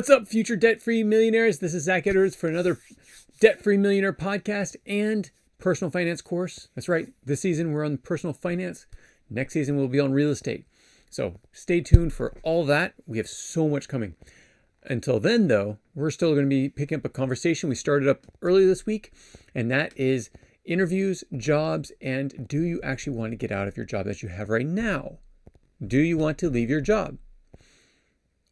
What's up, future debt-free millionaires? This is Zach Edwards for another Debt-Free Millionaire podcast and personal finance course. That's right. This season, we're on personal finance. Next season, we'll be on real estate. So stay tuned for all that. We have so much coming. Until then, though, we're still going to be picking up a conversation we started up earlier this week, and that is interviews, jobs, and do you actually want to get out of your job that you have right now? Do you want to leave your job?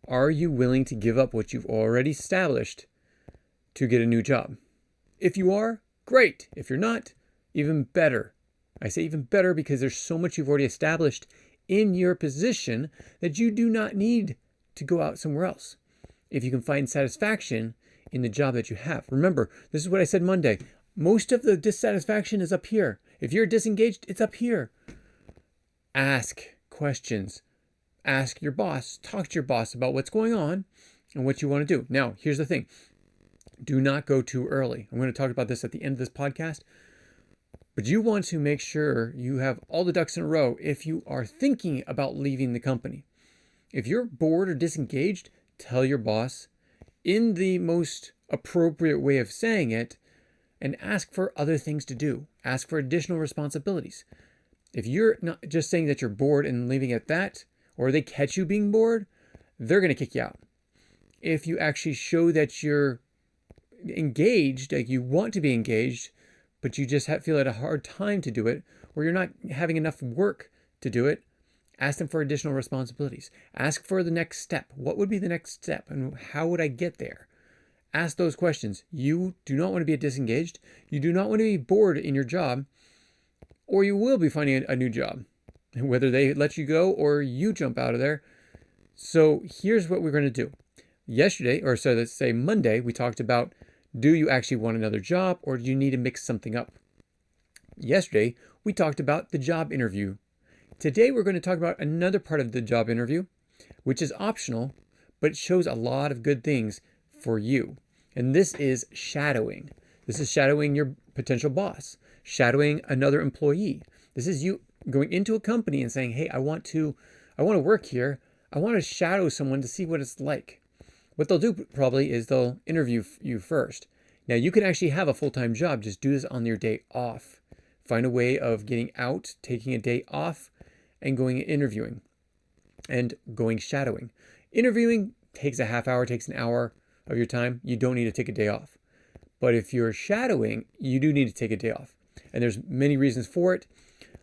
Are you willing to give up what you've already established to get a new job? If you are, great. If you're not, even better. I say even better because there's so much you've already established in your position that you do not need to go out somewhere else. If you can find satisfaction in the job that you have. Remember, this is what I said Monday. Most of the dissatisfaction is up here. If you're disengaged, it's up here. Ask questions. Ask your boss. Talk to your boss about what's going on and what you want to do. Now, here's the thing. Do not go too early. I'm going to talk about this at the end of this podcast. But you want to make sure you have all the ducks in a row if you are thinking about leaving the company. If you're bored or disengaged, tell your boss in the most appropriate way of saying it and ask for other things to do. Ask for additional responsibilities. If you're not just saying that you're bored and leaving at that, or they catch you being bored, they're going to kick you out. If you actually show that you're engaged, like you want to be engaged, but you just feel at a hard time to do it, or you're not having enough work to do it, ask them for additional responsibilities. Ask for the next step. What would be the next step and how would I get there? Ask those questions. You do not want to be disengaged. You do not want to be bored in your job, or you will be finding a new job, whether they let you go or you jump out of there. So here's what we're going to do. Let's say Monday, we talked about, do you actually want another job or do you need to mix something up? Yesterday, we talked about the job interview. Today, we're going to talk about another part of the job interview, which is optional, but it shows a lot of good things for you. And this is shadowing. This is shadowing your potential boss, shadowing another employee. This is you going into a company and saying, hey, I want to work here. I want to shadow someone to see what it's like. What they'll do probably is they'll interview you first. Now, you can actually have a full-time job. Just do this on your day off. Find a way of getting out, taking a day off, and going interviewing and going shadowing. Interviewing takes a half hour, takes an hour of your time. You don't need to take a day off. But if you're shadowing, you do need to take a day off. And there's many reasons for it.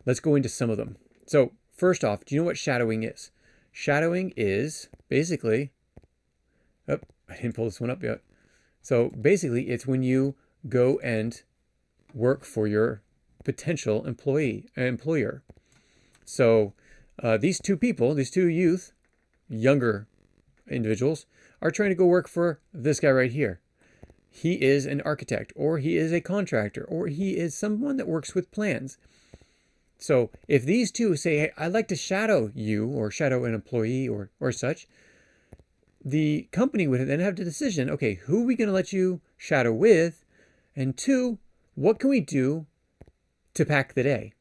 Let's go into some of them. So first off, do you know what shadowing is? Shadowing is basically, I didn't pull this one up yet. So basically it's when you go and work for your potential employer. So these two younger individuals, are trying to go work for this guy right here. He is an architect, or he is a contractor, or he is someone that works with plans. So if these two say, hey, I'd like to shadow you or shadow an employee or such, the company would then have the decision, okay, who are we going to let you shadow with? And two, what can we do to pack the day?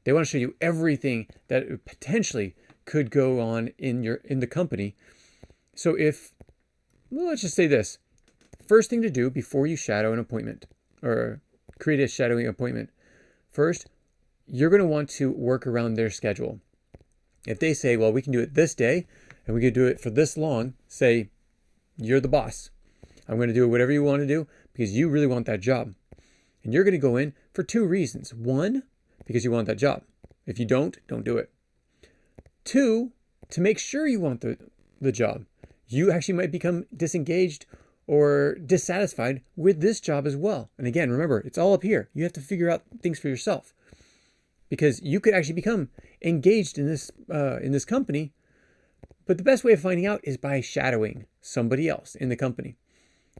They want to show you everything that potentially could go on in the company. So let's just say this. First thing to do before you shadow an appointment or create a shadowing appointment, first, you're going to want to work around their schedule. If they say, well, we can do it this day and we can do it for this long, say, you're the boss. I'm going to do whatever you want to do because you really want that job. And you're going to go in for two reasons. One, because you want that job. If you don't do it. Two, to make sure you want the job. You actually might become disengaged or dissatisfied with this job as well. And again, remember, it's all up here. You have to figure out things for yourself. Because you could actually become engaged in this company, but the best way of finding out is by shadowing somebody else in the company.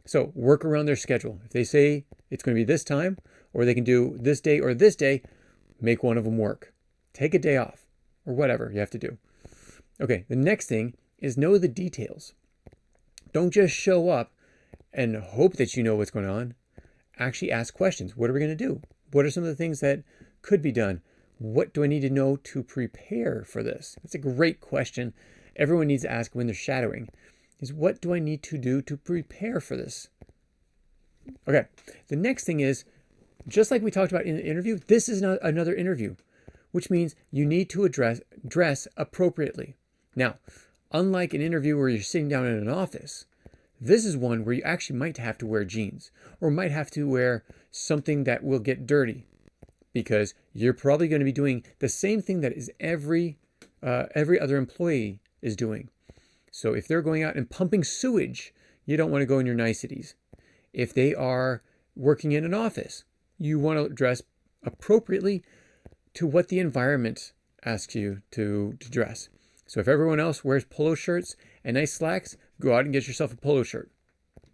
So work around their schedule. If they say it's going to be this time, or they can do this day or this day, make one of them work. Take a day off, or whatever you have to do. Okay, the next thing is know the details. Don't just show up and hope that you know what's going on. Actually ask questions. What are we going to do? What are some of the things that could be done? What do I need to know to prepare for this? That's a great question. Everyone needs to ask when they're shadowing. is what do I need to do to prepare for this? Okay, the next thing is, just like we talked about in the interview, this is another interview, which means you need to dress appropriately. Now, unlike an interview where you're sitting down in an office, this is one where you actually might have to wear jeans or might have to wear something that will get dirty, because you're probably going to be doing the same thing that is every other employee is doing. So if they're going out and pumping sewage, you don't want to go in your niceties. If they are working in an office, you want to dress appropriately to what the environment asks you to dress. So if everyone else wears polo shirts and nice slacks, go out and get yourself a polo shirt.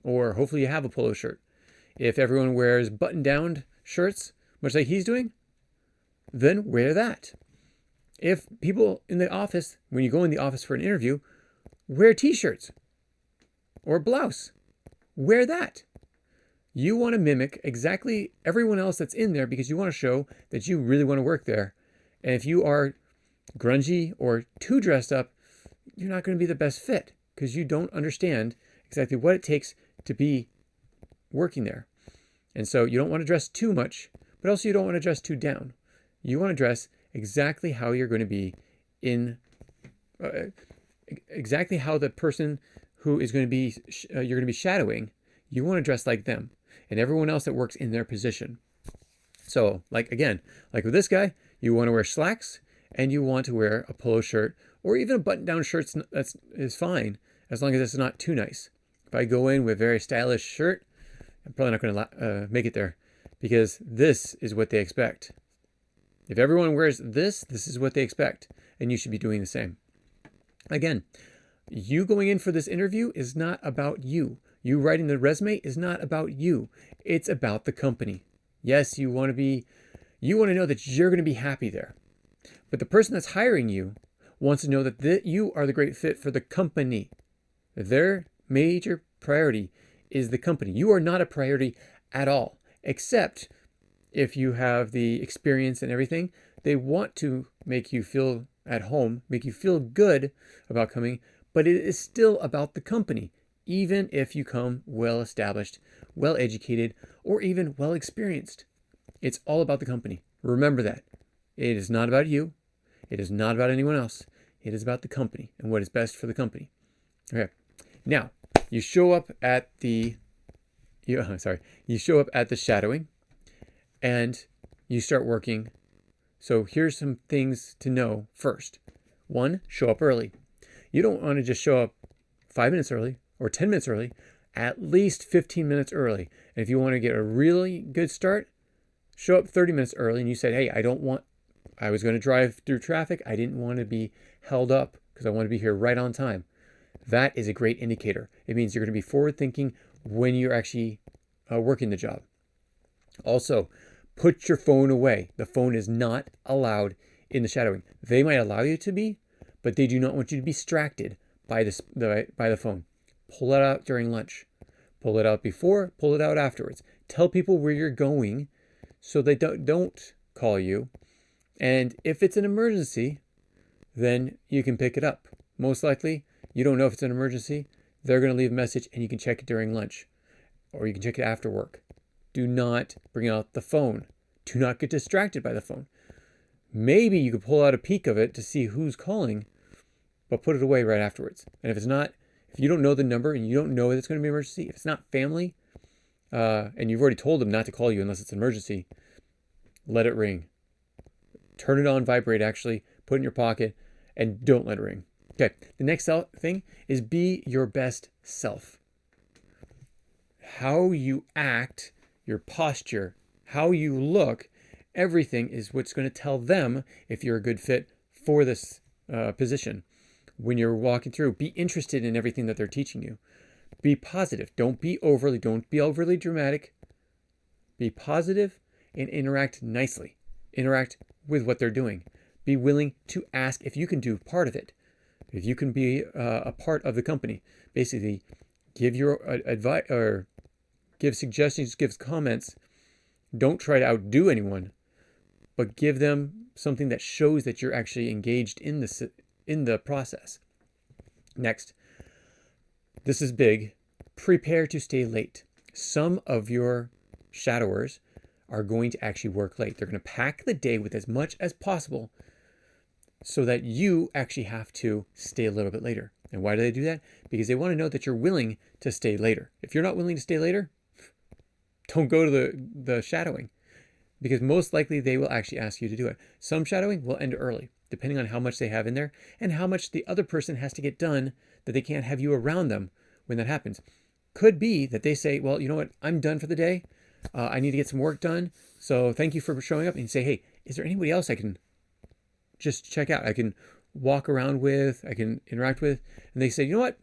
Or hopefully you have a polo shirt. If everyone wears button-down shirts, much like he's doing, then wear that. If people in the office, when you go in the office for an interview, wear t-shirts or blouse, wear that. You want to mimic exactly everyone else that's in there because you want to show that you really want to work there. And if you are grungy or too dressed up, you're not going to be the best fit because you don't understand exactly what it takes to be working there. And so you don't want to dress too much, but also you don't want to dress too down. You want to dress exactly how you're going to be in, exactly how the person who is going to be, you're going to be shadowing, you want to dress like them and everyone else that works in their position. So like with this guy, you want to wear slacks and you want to wear a polo shirt or even a button-down shirt is fine as long as it's not too nice. If I go in with a very stylish shirt, I'm probably not going to make it there because this is what they expect. If everyone wears this is what they expect, and you should be doing the same. Again, you going in for this interview is not about you. You writing the resume is not about you. It's about the company. Yes, you want to know that you're going to be happy there. But the person that's hiring you wants to know that you are the great fit for the company. Their major priority is the company. You are not a priority at all, except if you have the experience and everything. They want to make you feel at home, make you feel good about coming, but it is still about the company, even if you come well established, well educated, or even well experienced. It's all about the company. Remember that. It is not about you. It is not about anyone else. It is about the company and what is best for the company. Okay. Now, you show up at the shadowing and you start working. So here's some things to know first. 1, show up early. You don't want to just show up 5 minutes early or 10 minutes early, at least 15 minutes early. And if you want to get a really good start, show up 30 minutes early and you said, hey, I was going to drive through traffic. I didn't want to be held up because I want to be here right on time. That is a great indicator. It means you're going to be forward thinking when you're actually working the job. Also, put your phone away. The phone is not allowed in the shadowing. They might allow you to be, but they do not want you to be distracted by the phone. Pull it out during lunch. Pull it out before, pull it out afterwards. Tell people where you're going so they don't call you. And if it's an emergency, then you can pick it up. Most likely, you don't know if it's an emergency. They're going to leave a message and you can check it during lunch or you can check it after work. Do not bring out the phone. Do not get distracted by the phone. Maybe you could pull out a peek of it to see who's calling, but put it away right afterwards. And if you don't know the number and you don't know that it's going to be an emergency, if it's not family, and you've already told them not to call you unless it's an emergency, let it ring. Turn it on vibrate, actually. Put it in your pocket and don't let it ring. Okay, the next thing is be your best self. How you act, your posture, how you look, everything is what's going to tell them if you're a good fit for this position. When you're walking through, be interested in everything that they're teaching you. Be positive. Don't be overly dramatic. Be positive and interact nicely. Interact with what they're doing. Be willing to ask if you can do part of it. If you can be a part of the company. Basically, give your advice or give suggestions, give comments. Don't try to outdo anyone, but give them something that shows that you're actually engaged in the process. Next, This is big. Prepare to stay late. Some of your shadowers are going to actually work late. They're going to pack the day with as much as possible so that you actually have to stay a little bit later. And why do they do that? Because they want to know that you're willing to stay later. If you're not willing to stay later, don't go to the shadowing, because most likely they will actually ask you to do it. Some shadowing will end early, depending on how much they have in there and how much the other person has to get done, that they can't have you around them when that happens. Could be that they say, well, you know what, I'm done for the day. I need to get some work done. So thank you for showing up. And you say, hey, is there anybody else I can just check out? I can walk around with, I can interact with. And they say, you know what,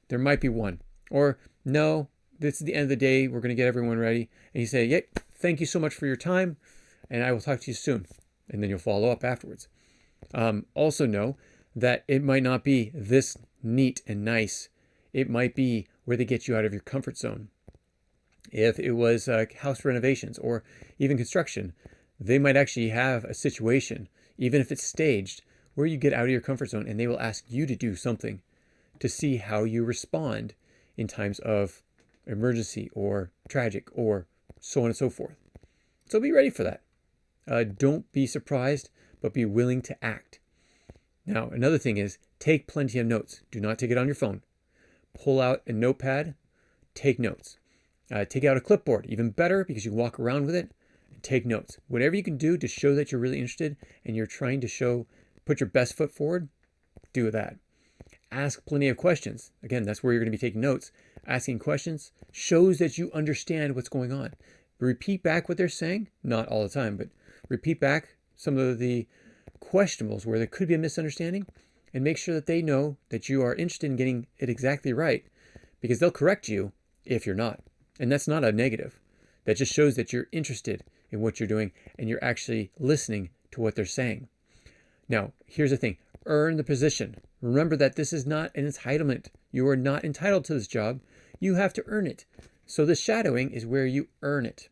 there might be one. Or no, this is the end of the day. We're going to get everyone ready. And you say, yep, thank you so much for your time, and I will talk to you soon. And then you'll follow up afterwards. Also know that it might not be this neat and nice. It might be where they get you out of your comfort zone. If it was house renovations or even construction, they might actually have a situation, even if it's staged, where you get out of your comfort zone and they will ask you to do something to see how you respond in times of emergency or tragic or so on and so forth. So be ready for that. Don't be surprised, but be willing to act. Now, another thing is take plenty of notes. Do not take it on your phone. Pull out a notepad, take notes. Take out a clipboard, even better, because you can walk around with it and take notes. Whatever you can do to show that you're really interested and you're trying to put your best foot forward, do that. Ask plenty of questions. Again, that's where you're going to be taking notes. Asking questions shows that you understand what's going on. Repeat back what they're saying, not all the time, but repeat back some of the questionables where there could be a misunderstanding, and make sure that they know that you are interested in getting it exactly right, because they'll correct you if you're not. And that's not a negative. That just shows that you're interested in what you're doing and you're actually listening to what they're saying. Now, here's the thing. Earn the position. Remember that this is not an entitlement. You are not entitled to this job. You have to earn it. So the shadowing is where you earn it.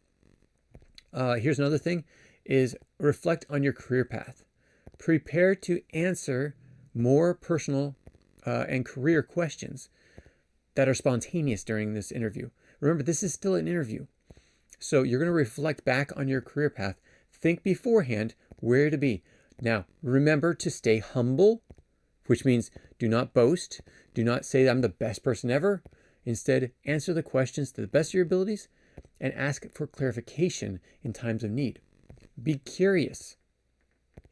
Here's another thing, is reflect on your career path. Prepare to answer more personal and career questions that are spontaneous during this interview. Remember, this is still an interview. So you're going to reflect back on your career path. Think beforehand where to be. Now, remember to stay humble, which means do not boast. Do not say I'm the best person ever. Instead, answer the questions to the best of your abilities and ask for clarification in times of need. Be curious.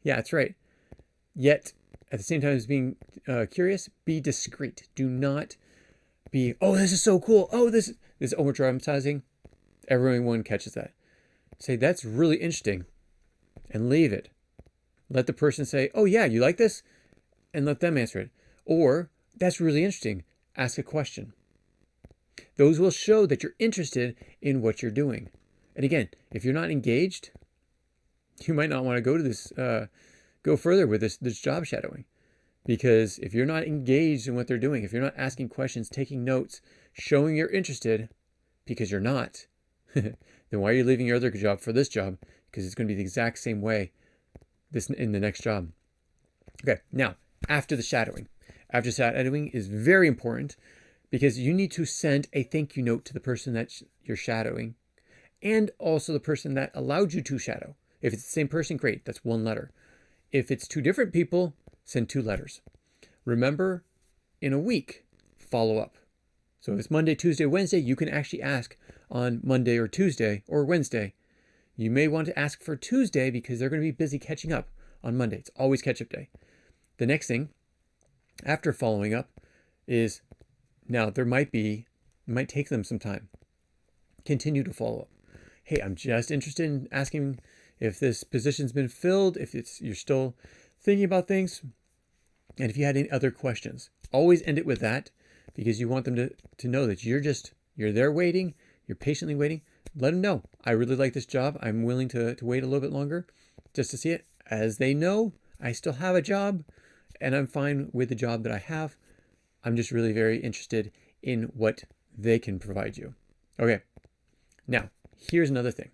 Yeah, that's right. Yet, at the same time as being curious, be discreet. Do not be, oh, this is so cool. Oh, this is over dramatizing. Everyone catches that. Say, that's really interesting, and leave it. Let the person say, oh yeah, you like this? And let them answer it. Or, that's really interesting. Ask a question. Those will show that you're interested in what you're doing. And again, if you're not engaged, you might not want to go to this, go further with this job shadowing. Because if you're not engaged in what they're doing, if you're not asking questions, taking notes, showing you're interested, because you're not, then why are you leaving your other job for this job? Because it's going to be the exact same way in the next job. Okay, now, after the shadowing. After shadowing is very important, because you need to send a thank you note to the person that you're shadowing, and also the person that allowed you to shadow. If it's the same person, great, that's one letter. If it's two different people, send 2 letters. Remember, in a week, follow up. So if it's Monday, Tuesday, Wednesday, you can actually ask on Monday or Tuesday or Wednesday. You may want to ask for Tuesday because they're going to be busy catching up on Monday. It's always catch-up day. The next thing, after following up, is now it might take them some time. Continue to follow up. Hey, I'm just interested in asking if this position's been filled, if you're still thinking about things, and if you had any other questions. Always end it with that, because you want them to know that you're there waiting, you're patiently waiting. Let them know, I really like this job. I'm willing to wait a little bit longer just to see it. As they know, I still have a job and I'm fine with the job that I have. I'm just really very interested in what they can provide you. Okay, now here's another thing.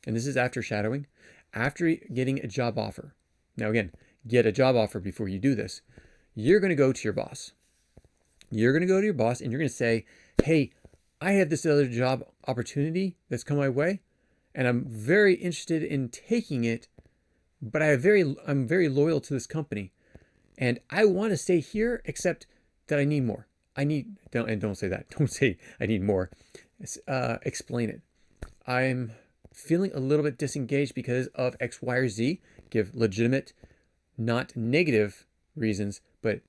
And this is after shadowing, after getting a job offer. Now again, get a job offer before you do this. You're going to go to your boss. You're going to go to your boss and you're going to say, hey, I have this other job opportunity that's come my way, and I'm very interested in taking it, but I'm very loyal to this company, and I want to stay here, except that I need more. Don't say that. Don't say I need more. Explain it. I'm feeling a little bit disengaged because of X, Y, or Z. Give legitimate, not negative reasons, but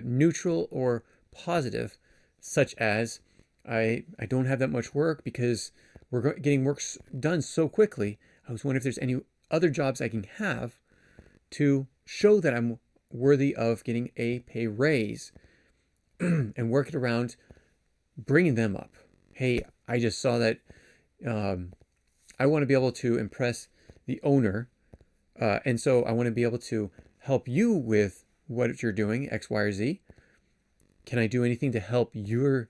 neutral or positive, such as I don't have that much work because we're getting work done so quickly. I was wondering if there's any other jobs I can have to show that I'm worthy of getting a pay raise, and work it around bringing them up. Hey, I just saw that I want to be able to impress the owner, and so I want to be able to help you with what you're doing, X, Y, or Z. Can I do anything to help your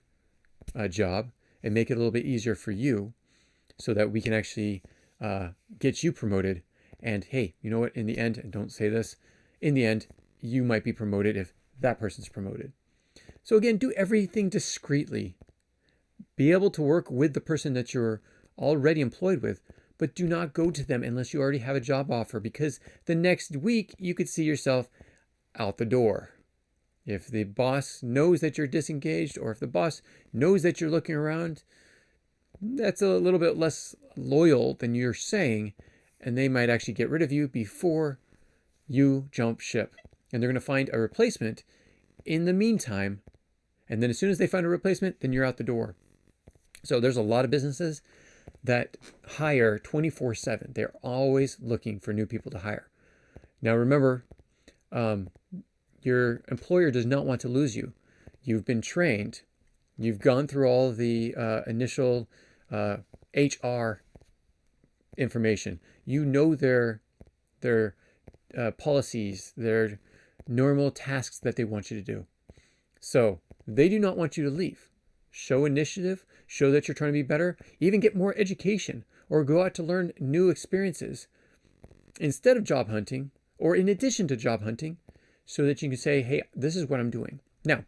job and make it a little bit easier for you so that we can actually get you promoted? And hey, you know what? In the end, and don't say this, in the end, you might be promoted if that person's promoted. So again, do everything discreetly. Be able to work with the person that you're already employed with, but do not go to them unless you already have a job offer, because the next week you could see yourself out the door. If the boss knows that you're disengaged, or if the boss knows that you're looking around, that's a little bit less loyal than you're saying, and they might actually get rid of you before you jump ship. And they're going to find a replacement in the meantime. And then as soon as they find a replacement, then you're out the door. So there's a lot of businesses that hire 24/7. They're always looking for new people to hire. Now remember, your employer does not want to lose you. You've been trained. You've gone through all the initial HR information. You know their policies, their normal tasks that they want you to do. So they do not want you to leave. Show initiative, show that you're trying to be better, even get more education or go out to learn new experiences instead of job hunting or in addition to job hunting, so that you can say, hey, this is what I'm doing. Now,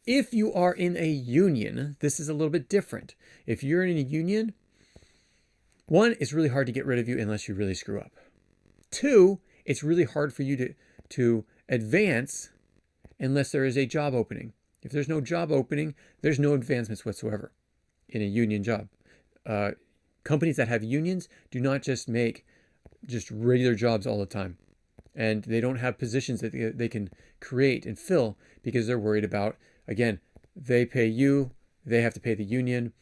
if you are in a union, this is a little bit different. If you're in a union, one, it's really hard to get rid of you unless you really screw up. Two, it's really hard for you to advance unless there is a job opening. If there's no job opening, there's no advancements whatsoever in a union job. Companies that have unions do not just make just regular jobs all the time. And they don't have positions that they can create and fill because they're worried about, again, they pay you, they have to pay the union.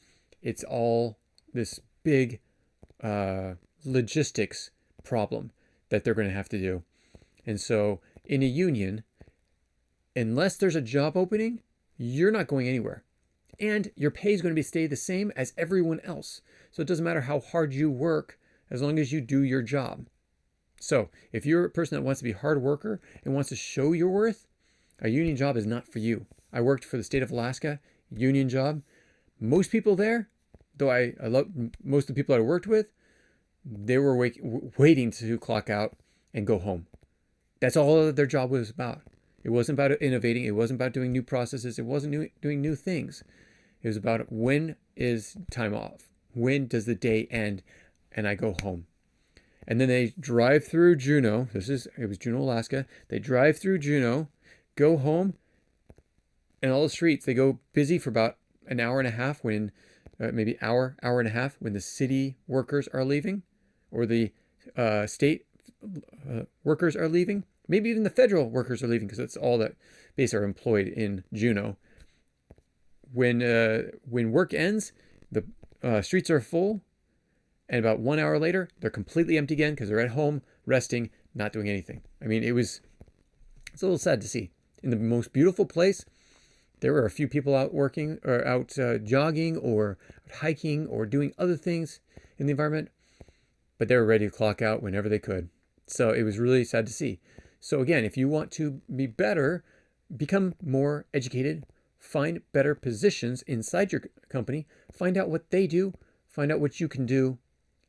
It's all this big logistics problem that they're going to have to do. And so in a union, unless there's a job opening, you're not going anywhere. And your pay is going to stay the same as everyone else. So it doesn't matter how hard you work as long as you do your job. So if you're a person that wants to be a hard worker and wants to show your worth, a union job is not for you. I worked for the state of Alaska, union job. Most people there, though I love most of the people I worked with, they were waiting to clock out and go home. That's all their job was about. It wasn't about innovating. It wasn't about doing new processes. It wasn't doing new things. It was about when is time off? When does the day end and I go home? And then they drive through Juneau. It was Juneau, Alaska. They drive through Juneau, go home, and all the streets, they go busy for about an hour and a half when, maybe hour and a half when the city workers are leaving or the state workers are leaving. Maybe even the federal workers are leaving because that's all that base are employed in Juneau. When work ends, the streets are full. And about 1 hour later, they're completely empty again because they're at home, resting, not doing anything. I mean, it's a little sad to see. In the most beautiful place, there were a few people out working or out jogging or hiking or doing other things in the environment, but they were ready to clock out whenever they could. So it was really sad to see. So again, if you want to be better, become more educated, find better positions inside your company, find out what they do, find out what you can do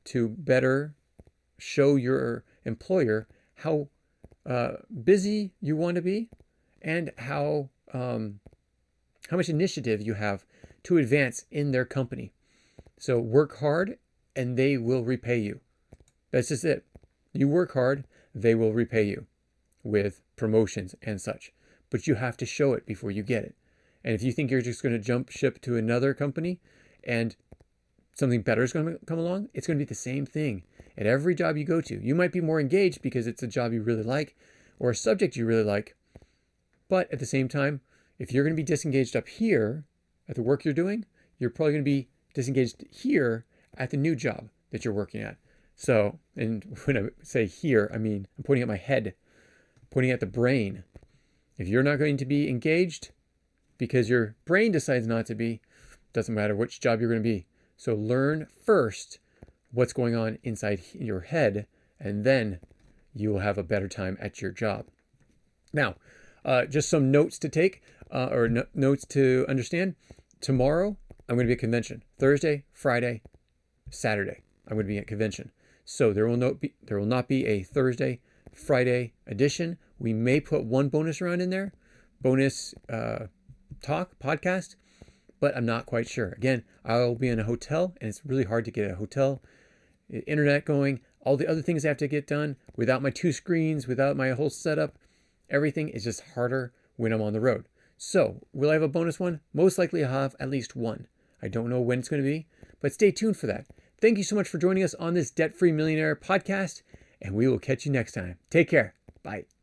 to better show your employer how busy you want to be and how how much initiative you have to advance in their company. So work hard and they will repay you. That's just it. You work hard, they will repay you with promotions and such. But you have to show it before you get it. And if you think you're just going to jump ship to another company and something better is going to come along, it's going to be the same thing at every job you go to. You might be more engaged because it's a job you really like or a subject you really like. But at the same time, if you're going to be disengaged up here at the work you're doing, you're probably going to be disengaged here at the new job that you're working at. So, and when I say here, I mean, I'm pointing at my head, pointing at the brain. If you're not going to be engaged because your brain decides not to be, doesn't matter which job you're going to be. So learn first what's going on inside your head, and then you will have a better time at your job. Now, just some notes to take notes to understand. Tomorrow, I'm going to be at convention. Thursday, Friday, Saturday, I'm going to be at convention. So there will not be a Thursday, Friday edition. We may put one bonus round in there, bonus podcast, but I'm not quite sure. Again, I'll be in a hotel, and it's really hard to get a hotel, internet going, all the other things I have to get done without my 2 screens, without my whole setup. Everything is just harder when I'm on the road. So will I have a bonus one? Most likely I'll have at least one. I don't know when it's going to be, but stay tuned for that. Thank you so much for joining us on this Debt-Free Millionaire podcast, and we will catch you next time. Take care. Bye.